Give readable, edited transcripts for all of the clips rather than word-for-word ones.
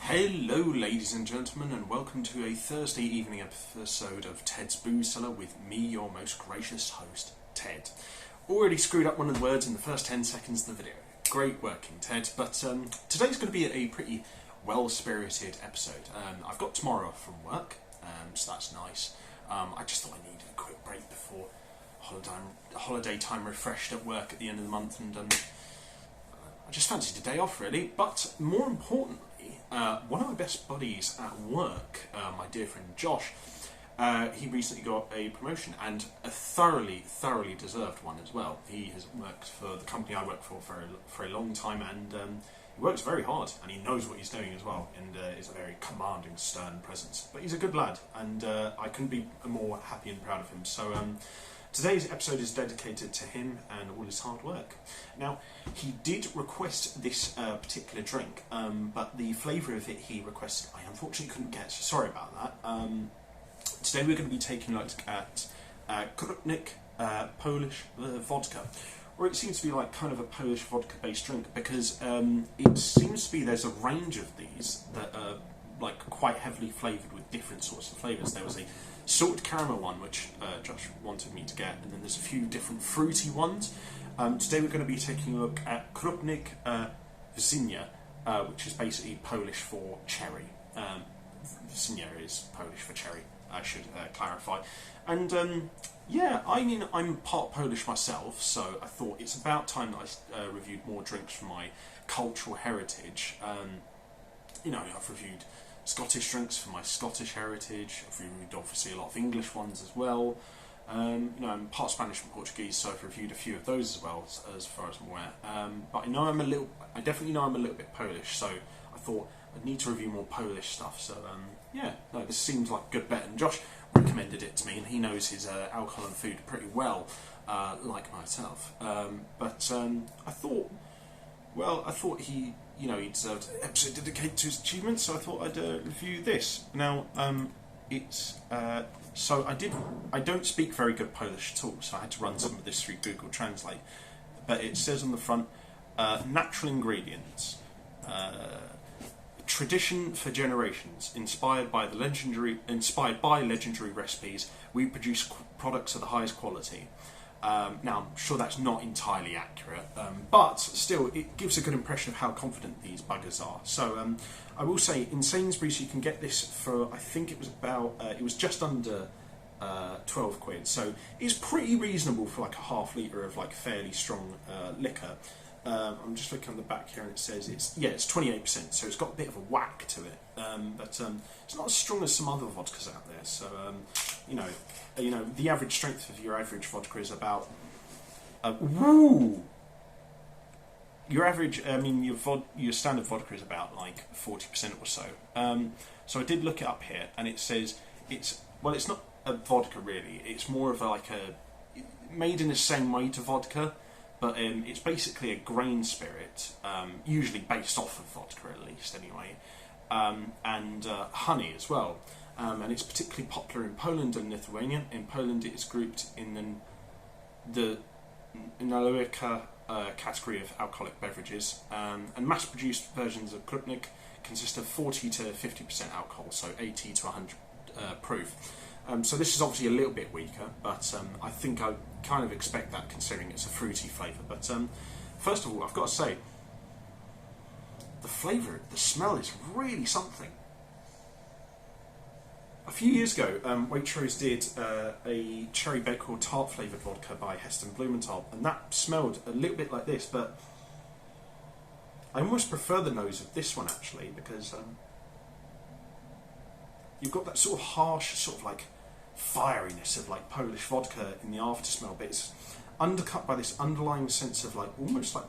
Hello ladies and gentlemen, and welcome to a Thursday evening episode of Ted's Booze Cellar with me, your most gracious host, Ted. Already screwed up one of the words in the first 10 seconds of the video. Great working, Ted, but today's going to be a pretty well-spirited episode. I've got tomorrow off from work, so that's nice. I just thought I needed a quick break before holiday time refreshed at work at the end of the month, and I just fancied a day off really, but more importantly, one of my best buddies at work, my dear friend Josh, he recently got a promotion, and a thoroughly deserved one as well. He has worked for the company I work for a long time, and he works very hard, and he knows what he's doing as well, and is a very commanding, stern presence. But he's a good lad, and I couldn't be more happy and proud of him. So today's episode is dedicated to him and all his hard work. Now, he did request this particular drink, but the flavour of it he requested, I unfortunately couldn't get, so sorry about that. Today we're going to be taking a look at Krupnik Polish vodka, or it seems to be like kind of a Polish vodka-based drink, because it seems to be there's a range of these that are like quite heavily flavoured with different sorts of flavours. There was a salted caramel one, which Josh wanted me to get, and then there's a few different fruity ones. Today we're going to be taking a look at Krupnik Wisnia, which is basically Polish for cherry. Wisnia is Polish for cherry, I should clarify. And yeah, I mean, I'm part Polish myself, so I thought it's about time that I reviewed more drinks from my cultural heritage. You know, I've reviewed Scottish drinks for my Scottish heritage. I've reviewed obviously a lot of English ones as well. You know, I'm part Spanish and Portuguese, so I've reviewed a few of those as well, as far as I'm aware. But I definitely know I'm a little bit Polish, so I thought I'd need to review more Polish stuff. So yeah, no, this seems like a good bet, and Josh recommended it to me, and he knows his alcohol and food pretty well, like myself. But I thought he, you know, he deserved an episode dedicated to his achievements, so I thought I'd review this. Now, so I don't speak very good Polish at all, so I had to run some of this through Google Translate. But it says on the front, natural ingredients, tradition for generations, inspired by legendary recipes, we produce products of the highest quality. Now, I'm sure that's not entirely accurate, but still, it gives a good impression of how confident these buggers are. So, I will say, in Sainsbury's, you can get this for, I think it was just under 12 quid. So, it's pretty reasonable for like a half litre of like fairly strong liquor. I'm just looking on the back here, and it says it's 28%, so it's got a bit of a whack to it, but it's not as strong as some other vodkas out there. So you know, the average strength of your average vodka is about your average. I mean, your standard vodka is about like 40% or so. So I did look it up here, and it says it's not a vodka really. It's more of like a made in the same way to vodka. But it's basically a grain spirit, usually based off of vodka at least anyway, and honey as well. And it's particularly popular in Poland and Lithuania. In Poland it is grouped in the Nałowica category of alcoholic beverages, and mass-produced versions of Krupnik consist of 40 to 50% alcohol, so 80 to 100 proof. So this is obviously a little bit weaker, but I think I kind of expect that considering it's a fruity flavour. But first of all, I've got to say, the flavour, the smell is really something. A few years ago, Waitrose did a cherry baked or tart flavoured vodka by Heston Blumenthal, and that smelled a little bit like this, but I almost prefer the nose of this one actually, because you've got that sort of harsh, sort of like fieriness of like Polish vodka in the after smell, but it's undercut by this underlying sense of like almost like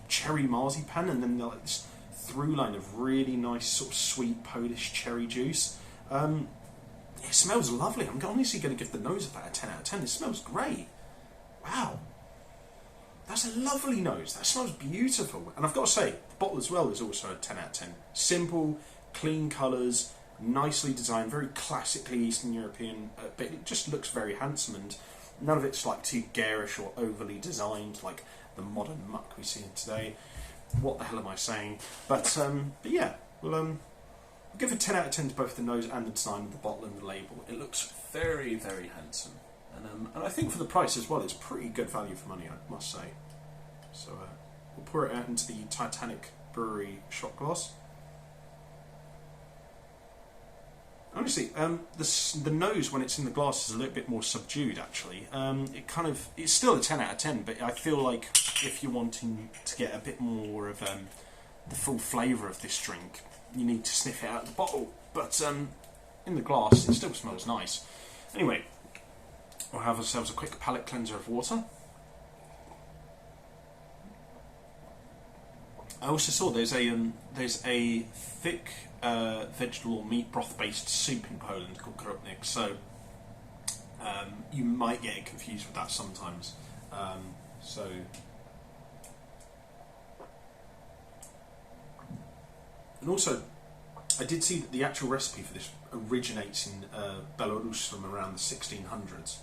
cherry marzipan, and then like this through line of really nice sort of sweet Polish cherry juice. It smells lovely. I'm honestly going to give the nose of that a 10 out of 10. It smells great. Wow. That's a lovely nose. That smells beautiful. And I've got to say, the bottle as well is also a 10 out of 10. Simple, clean colours, nicely designed, very classically Eastern European, but it just looks very handsome, and none of it's like too garish or overly designed like the modern muck we see today. What the hell am I saying? But yeah, well, I'll give a 10 out of 10 to both the nose and the design of the bottle and the label. It looks very, very handsome. And I think for the price as well, it's pretty good value for money, I must say. So we'll pour it out into the Titanic Brewery shot glass. Honestly, the nose when it's in the glass is a little bit more subdued. Actually, it's still a 10 out of 10, but I feel like if you're wanting to get a bit more of the full flavour of this drink, you need to sniff it out of the bottle. But in the glass, it still smells nice. Anyway, we'll have ourselves a quick palate cleanser of water. I also saw there's a thick vegetable or meat broth based soup in Poland called Krupnik, so you might get it confused with that sometimes. And also, I did see that the actual recipe for this originates in Belarus from around the 1600s.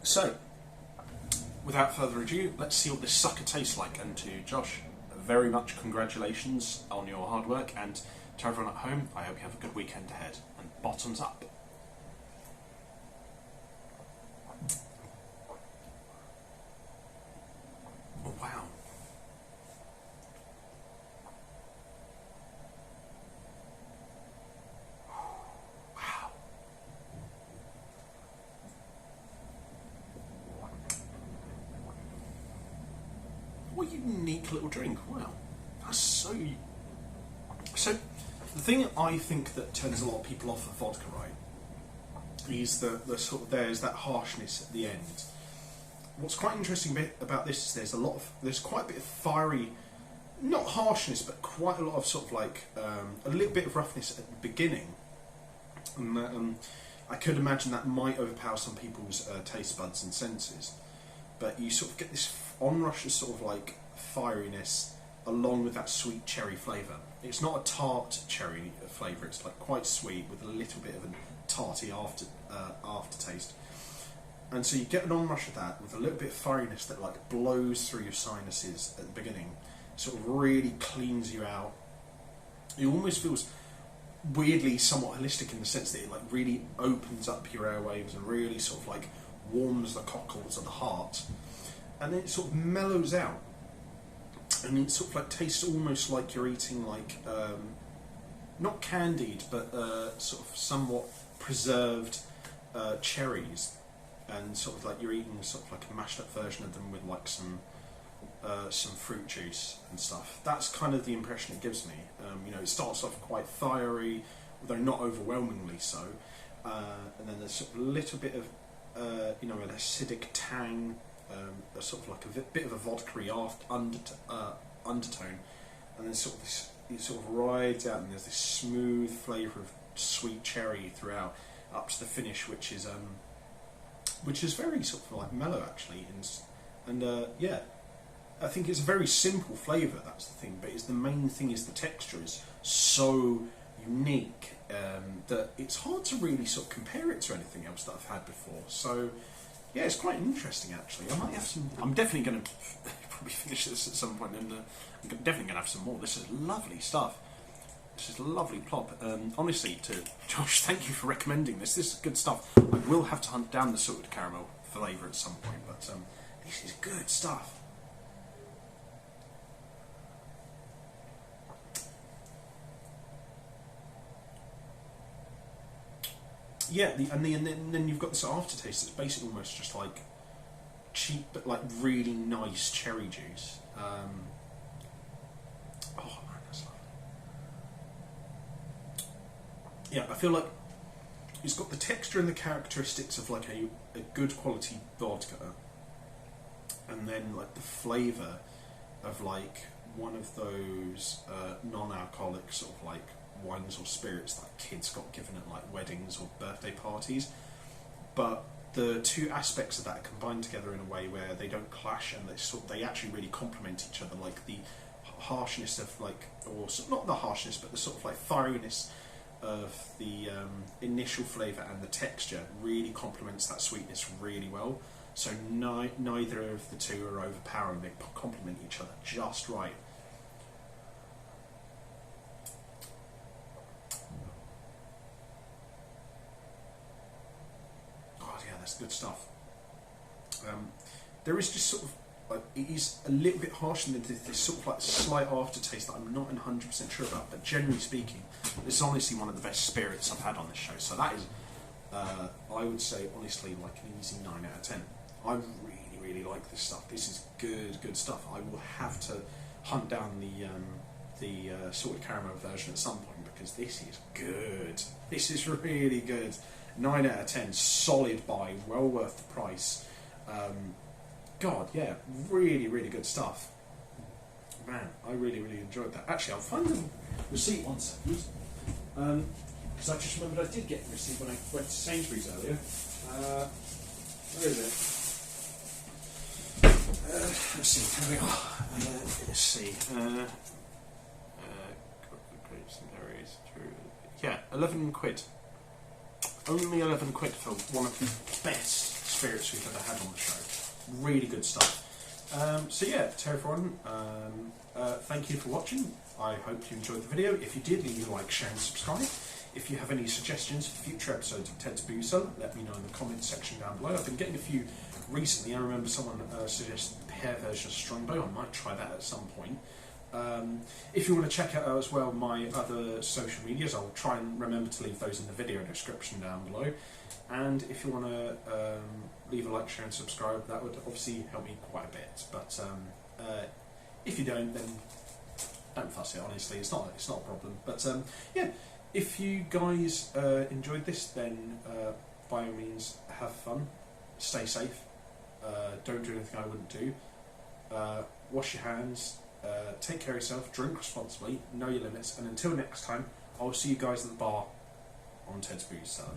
So, without further ado, let's see what this sucker tastes like. And to Josh, very much congratulations on your hard work, and to everyone at home, I hope you have a good weekend ahead. And bottoms up. Oh, wow. Wow. What a unique little drink. Wow. That's so... So, the thing I think that turns a lot of people off of vodka, right, is the sort of, there's that harshness at the end. What's quite interesting bit about this is there's quite a bit of fiery, not harshness, but quite a lot of sort of like a little bit of roughness at the beginning, and I could imagine that might overpower some people's taste buds and senses, but you sort of get this onrush of sort of like fieriness along with that sweet cherry flavour. It's not a tart cherry flavour, it's like quite sweet with a little bit of a tarty aftertaste. And so you get an onrush of that with a little bit of fieriness that like blows through your sinuses at the beginning, sort of really cleans you out. It almost feels weirdly somewhat holistic in the sense that it like really opens up your airwaves and really sort of like warms the cockles of the heart, and then it sort of mellows out, and it sort of like tastes almost like you're eating like not candied but sort of somewhat preserved cherries, and sort of like you're eating sort of like a mashed up version of them with like some fruit juice and stuff. That's kind of the impression it gives me. It starts off quite fiery, although not overwhelmingly so, and then there's sort of a little bit of an acidic tang, a sort of like a bit of a vodka-y undertone, and then sort of it sort of rides out, and there's this smooth flavour of sweet cherry throughout, up to the finish, which is very sort of like mellow actually, and I think it's a very simple flavour. That's the thing, but the main thing is the texture is so unique that it's hard to really sort of compare it to anything else that I've had before. So yeah, it's quite interesting actually. I might have some. I'm definitely going to probably finish this at some point, and I'm definitely going to have some more. This is lovely stuff. This is a lovely plop. Honestly, to Josh, thank you for recommending this. This is good stuff. I will have to hunt down the salted caramel flavour at some point, but this is good stuff. Yeah, and then you've got this aftertaste that's basically almost just like cheap but like really nice cherry juice. Oh man, that's lovely. Yeah, I feel like it's got the texture and the characteristics of like a good quality vodka, and then like the flavour of like one of those non-alcoholic sort of like wines or spirits that kids got given at like weddings or birthday parties, but the two aspects of that are combined together in a way where they don't clash, and they actually really complement each other. Like the harshness of like, or not the harshness, but the sort of like fieriness of the initial flavour and the texture really complements that sweetness really well. So neither of the two are overpowering, they complement each other just right. it's good stuff. There is just sort of, it is a little bit harsh, and there's this sort of like slight aftertaste that I'm not 100% sure about, but generally speaking, this is honestly one of the best spirits I've had on this show, so that is, I would say, honestly, like an easy 9 out of 10. I really like this stuff. This is good stuff. I will have to hunt down the salted caramel version at some point, because this is good. This is really good. 9 out of 10, solid buy, well worth the price. God, yeah, really good stuff. Man, I really enjoyed that. Actually, I'll find the receipt one second. Because I just remembered I did get the receipt when I went to Sainsbury's earlier. Where is it? Let's see, here we are. Let's see. Grapes and berries. Yeah, 11 quid. Only 11 quid for one of the best spirits we've ever had on the show. Really good stuff. So yeah, to everyone, thank you for watching. I hope you enjoyed the video. If you did, leave a like, share and subscribe. If you have any suggestions for future episodes of Ted's Boo Cellar, let me know in the comments section down below. I've been getting a few recently. I remember someone suggested the pear version of Strongbow. I might try that at some point. If you want to check out as well my other social medias, I'll try and remember to leave those in the video description down below. And if you want to leave a like, share and subscribe, that would obviously help me quite a bit. But if you don't, then don't fuss it, honestly, it's not a problem. But yeah, if you guys enjoyed this, then by all means have fun, stay safe, don't do anything I wouldn't do, wash your hands, take care of yourself, drink responsibly, know your limits, and until next time, I'll see you guys at the bar on Ted's Boo Cellar.